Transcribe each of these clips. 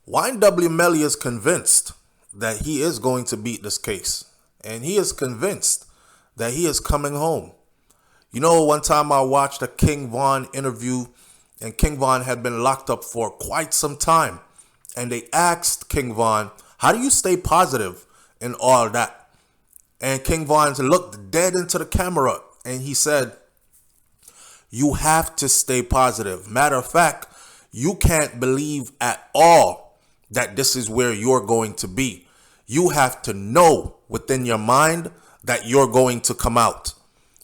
YNW Melly is convinced that he is going to beat this case. And he is convinced that he is coming home. You know, one time I watched a King Von interview, and King Von had been locked up for quite some time. And they asked King Von, how do you stay positive in all that? And King Von looked dead into the camera and he said, you have to stay positive. Matter of fact, you can't believe at all that this is where you're going to be. You have to know within your mind that you're going to come out.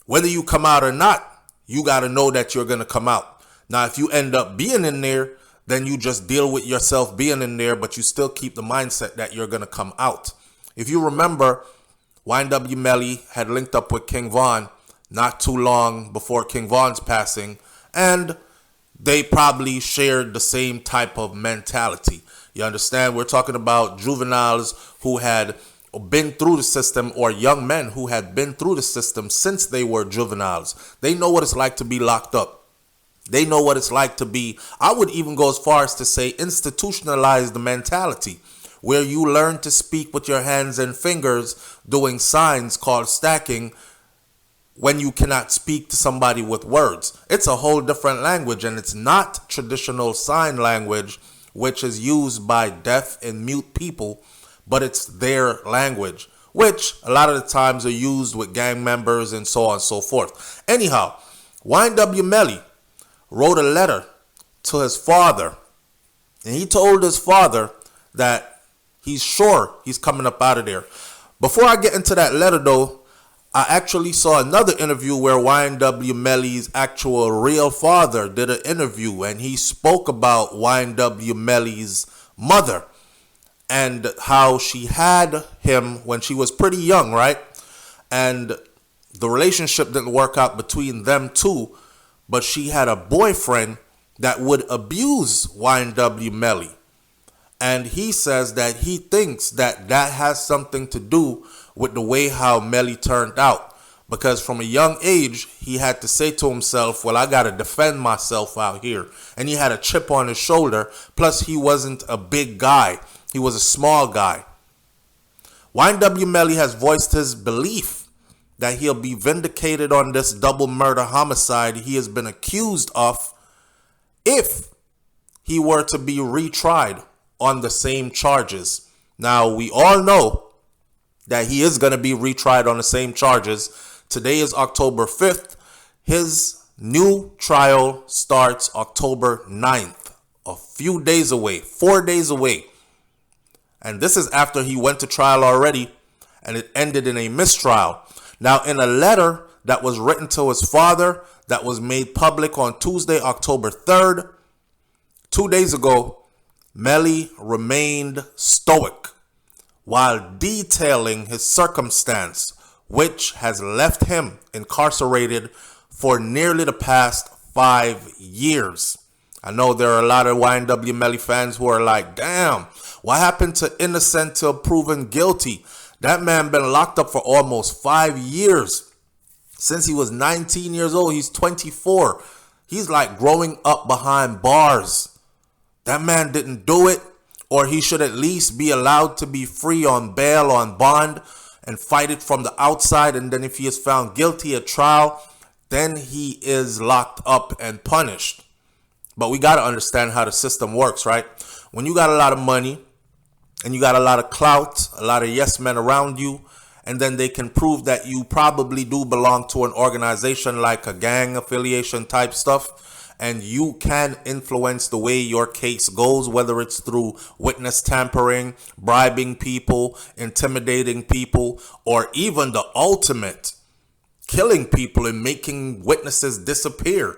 Whether you come out or not, you got to know that you're going to come out. Now, if you end up being in there, then you just deal with yourself being in there, but you still keep the mindset that you're going to come out. If you remember, YNW Melly had linked up with King Von not too long before King Von's passing, and they probably shared the same type of mentality. You understand? We're talking about juveniles who had been through the system, or young men who had been through the system since they were juveniles. They know what it's like to be locked up. They know what it's like to be, I would even go as far as to say, institutionalized mentality, where you learn to speak with your hands and fingers doing signs called stacking when you cannot speak to somebody with words. It's a whole different language, and it's not traditional sign language, which is used by deaf and mute people, but it's their language, which a lot of the times are used with gang members and so on and so forth. Anyhow, YNW Melly wrote a letter to his father, and he told his father that he's sure he's coming up out of there. Before I get into that letter, though, I actually saw another interview where YNW Melly's actual real father did an interview, and he spoke about YNW Melly's mother and how she had him when she was pretty young, right? And the relationship didn't work out between them two, but she had a boyfriend that would abuse YNW Melly. And he says that he thinks that that has something to do with the way how Melly turned out. Because from a young age, he had to say to himself, well, I got to defend myself out here. And he had a chip on his shoulder. Plus, he wasn't a big guy. He was a small guy. YNW Melly has voiced his belief that he'll be vindicated on this double murder homicide he has been accused of if he were to be retried on the same charges. Now, we all know that he is going to be retried on the same charges. Today is October 5th. His new trial starts October 9th, a few days away, 4 days away. And this is after he went to trial already, and it ended in a mistrial. Now, in a letter that was written to his father that was made public on Tuesday, October 3rd, 2 days ago, Melly remained stoic while detailing his circumstance, which has left him incarcerated for nearly the past 5 years. I know there are a lot of YNW Melly fans who are like, damn, what happened to innocent till proven guilty? That man been locked up for almost 5 years. Since he was 19 years old, he's 24. He's like growing up behind bars. That man didn't do it, or he should at least be allowed to be free on bail, on bond, and fight it from the outside. And then if he is found guilty at trial, then he is locked up and punished. But we got to understand how the system works, right? When you got a lot of money and you got a lot of clout, a lot of yes men around you, and then they can prove that you probably do belong to an organization like a gang affiliation type stuff, and you can influence the way your case goes, whether it's through witness tampering, bribing people, intimidating people, or even the ultimate, killing people and making witnesses disappear.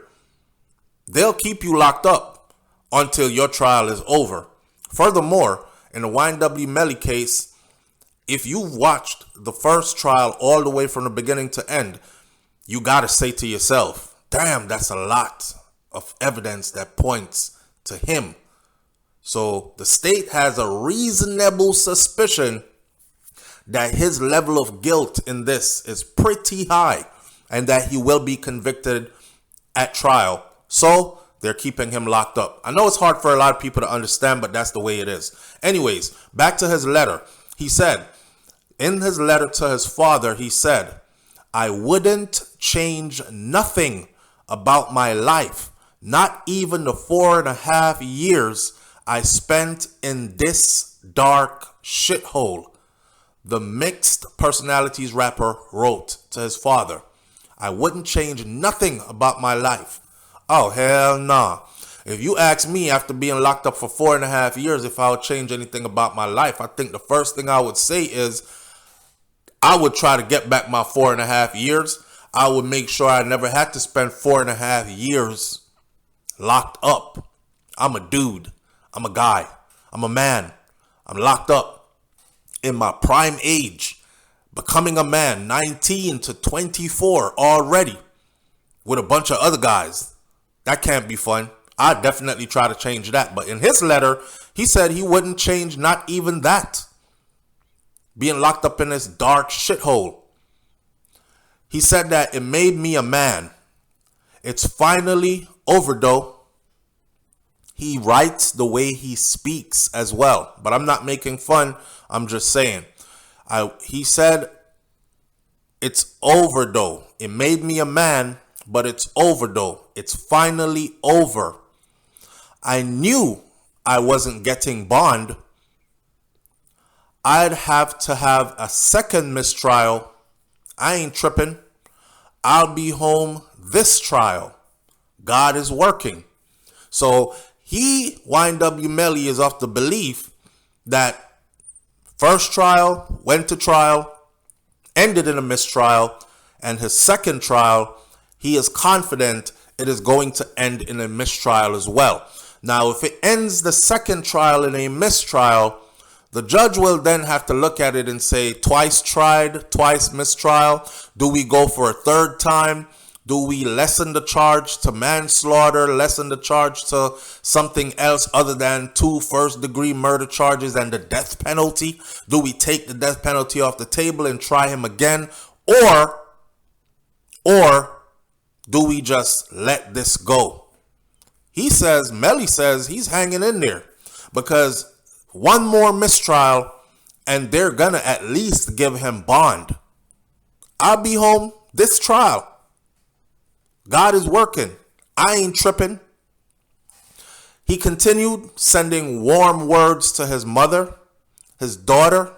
They'll keep you locked up until your trial is over. Furthermore, in the YNW Melly case, if you've watched the first trial all the way from the beginning to end, you got to say to yourself, damn, that's a lot of evidence that points to him. So the state has a reasonable suspicion that his level of guilt in this is pretty high and that he will be convicted at trial. So they're keeping him locked up. I know it's hard for a lot of people to understand, but that's the way it is. Anyways, back to his letter. He said, in his letter to his father, he said, I wouldn't change nothing about my life, not even the 4.5 years I spent in this dark shithole. The Mixed Personalities rapper wrote to his father, I wouldn't change nothing about my life. Oh, hell nah. If you ask me after being locked up for 4.5 years if I would change anything about my life, I think the first thing I would say is I would try to get back my 4.5 years. I would make sure I never had to spend 4.5 years locked up. I'm a dude. I'm a guy. I'm a man. I'm locked up in my prime age, becoming a man, 19 to 24 already, with a bunch of other guys. That can't be fun. I'd definitely try to change that. But in his letter, he said he wouldn't change not even that. Being locked up in this dark shithole. He said that it made me a man. It's finally over though. He writes the way he speaks as well. But I'm not making fun. I'm just saying. He said, it's over though. It made me a man, but it's over though. It's finally over. I knew I wasn't getting bond. I'd have to have a second mistrial. I ain't tripping. I'll be home this trial. God is working. So YNW Melly is of the belief that first trial went to trial, ended in a mistrial, and his second trial, he is confident it is going to end in a mistrial as well. Now, if it ends the second trial in a mistrial, the judge will then have to look at it and say, twice tried, twice mistrial. Do we go for a third time? Do we lessen the charge to manslaughter, lessen the charge to something else other than 2 first-degree murder charges and the death penalty? Do we take the death penalty off the table and try him again? Or do we just let this go? Melly says he's hanging in there because one more mistrial and they're gonna at least give him bond. I'll be home this trial. God is working. I ain't tripping. He continued sending warm words to his mother, his daughter,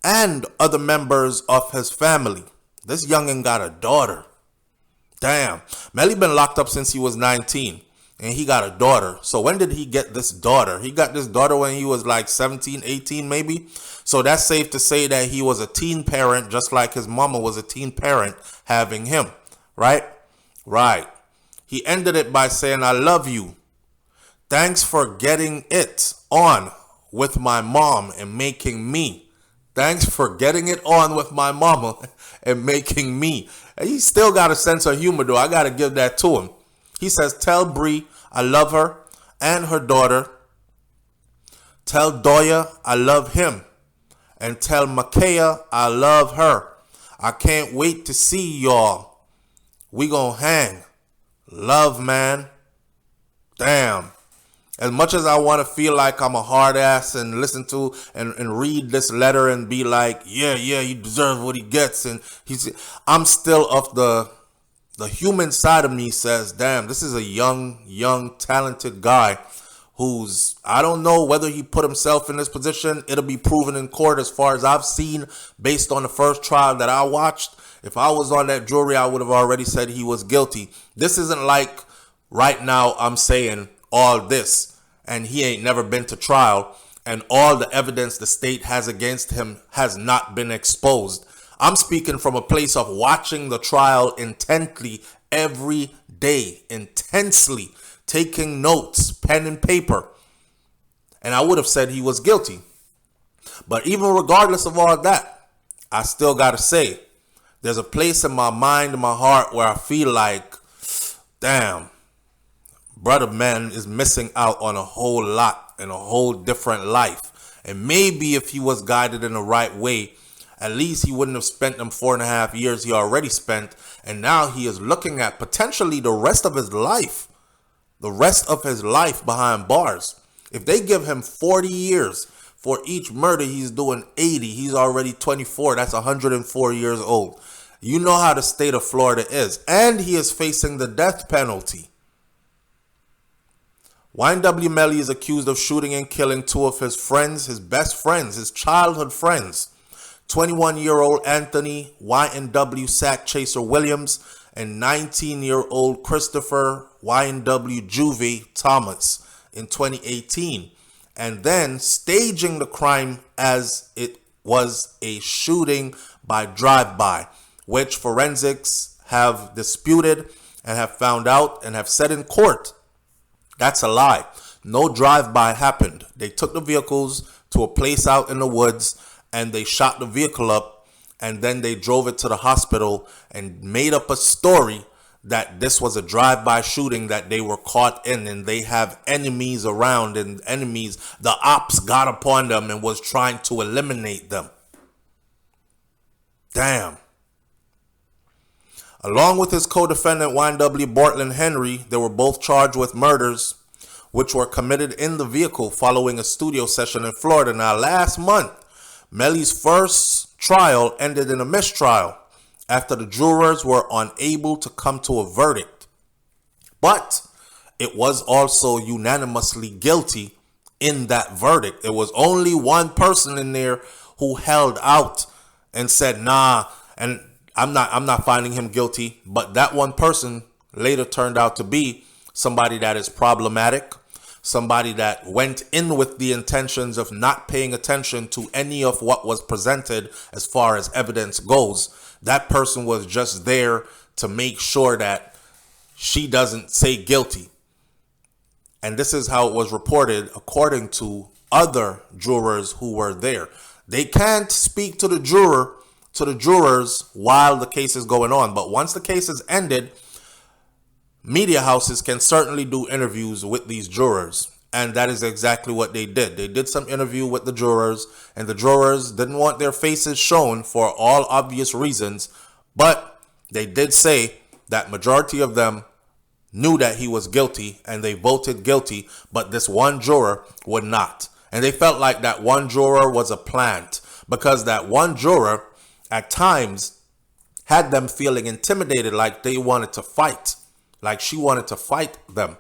and other members of his family. This youngin' got a daughter. Damn. Melly been locked up since he was 19. And he got a daughter. So when did he get this daughter? He got this daughter when he was like 17, 18 maybe. So that's safe to say that he was a teen parent, just like his mama was a teen parent having him. Right? Right. He ended it by saying, I love you. Thanks for getting it on with my mom and making me. Thanks for getting it on with my mama and making me. And he still got a sense of humor though. I got to give that to him. He says, tell Bree I love her and her daughter. Tell Doya I love him. And tell Makaya I love her. I can't wait to see y'all. We gonna hang. Love, man. Damn. As much as I want to feel like I'm a hard ass and listen to and read this letter and be like, yeah, he deserves what he gets. And I'm still of the human side of me says, damn, this is a young, talented guy who's, I don't know whether he put himself in this position. It'll be proven in court as far as I've seen based on the first trial that I watched. If I was on that jury, I would have already said he was guilty. This isn't like right now I'm saying all this and he ain't never been to trial and all the evidence the state has against him has not been exposed. I'm speaking from a place of watching the trial intently every day, intensely, taking notes, pen and paper. And I would have said he was guilty. But even regardless of all that, I still got to say, there's a place in my mind and my heart where I feel like, damn, brother man is missing out on a whole lot and a whole different life. And maybe if he was guided in the right way, at least he wouldn't have spent them 4.5 years he already spent. And now he is looking at potentially the rest of his life the rest of his life behind bars. If they give him 40 years for each murder, he's doing 80. He's already 24. That's 104 years old. You know how the state of Florida is. And he is facing the death penalty. YNW Melly is accused of shooting and killing two of his friends, his best friends, his childhood friends. 21-year-old Anthony YNW Sack Chaser Williams and 19-year-old Christopher YNW Juvie Thomas in 2018, and then staging the crime as it was a shooting by drive-by, which forensics have disputed and have found out and have said in court that's a lie. No drive-by happened. They took the vehicles to a place out in the woods and they shot the vehicle up, and then they drove it to the hospital and made up a story that this was a drive-by shooting that they were caught in, and they have enemies around, and enemies, the ops got upon them and was trying to eliminate them. Damn. Along with his co-defendant YNW Bortland Henry, they were both charged with murders which were committed in the vehicle following a studio session in Florida. Now, last month, Melly's first trial ended in a mistrial after the jurors were unable to come to a verdict. But it was also unanimously guilty in that verdict. There was only one person in there who held out and said, nah, and I'm not finding him guilty. But that one person later turned out to be somebody that is problematic, somebody that went in with the intentions of not paying attention to any of what was presented as far as evidence goes. That person was just there to make sure that she doesn't say guilty. And this is how it was reported according to other jurors who were there. They can't speak to the jurors while the case is going on. But once the case is ended, media houses can certainly do interviews with these jurors. And that is exactly what they did. They did some interview with the jurors, and the jurors didn't want their faces shown for all obvious reasons. But they did say that majority of them knew that he was guilty and they voted guilty, but this one juror would not. And they felt like that one juror was a plant, because that one juror at times had them feeling intimidated, like they wanted to fight, like she wanted to fight them.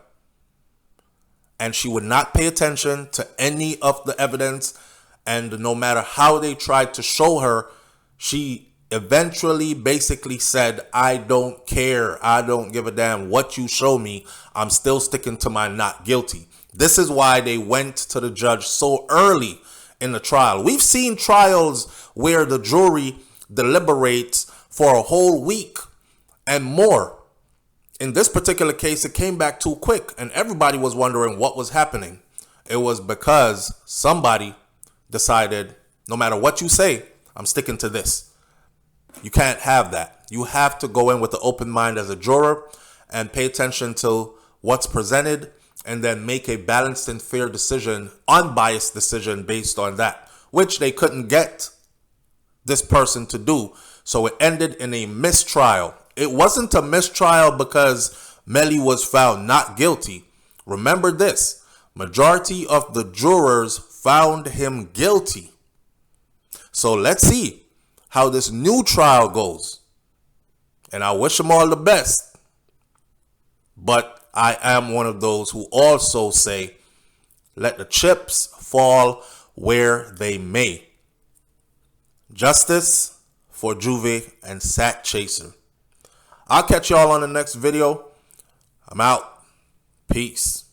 And she would not pay attention to any of the evidence. And no matter how they tried to show her, she eventually basically said, I don't care. I don't give a damn what you show me. I'm still sticking to my not guilty. This is why they went to the judge so early in the trial. We've seen trials where the jury deliberates for a whole week and more. In this particular case, it came back too quick, and everybody was wondering what was happening. It was because somebody decided, no matter what you say, I'm sticking to this. You can't have that. You have to go in with an open mind as a juror and pay attention to what's presented, and then make a balanced and fair decision, unbiased decision based on that, which they couldn't get this person to do. So it ended in a mistrial. It wasn't a mistrial because Melly was found not guilty. Remember this, majority of the jurors found him guilty. So let's see how this new trial goes. And I wish him all the best. But I am one of those who also say, let the chips fall where they may. Justice for Juvie and Sack Chaser. I'll catch y'all on the next video. I'm out. Peace.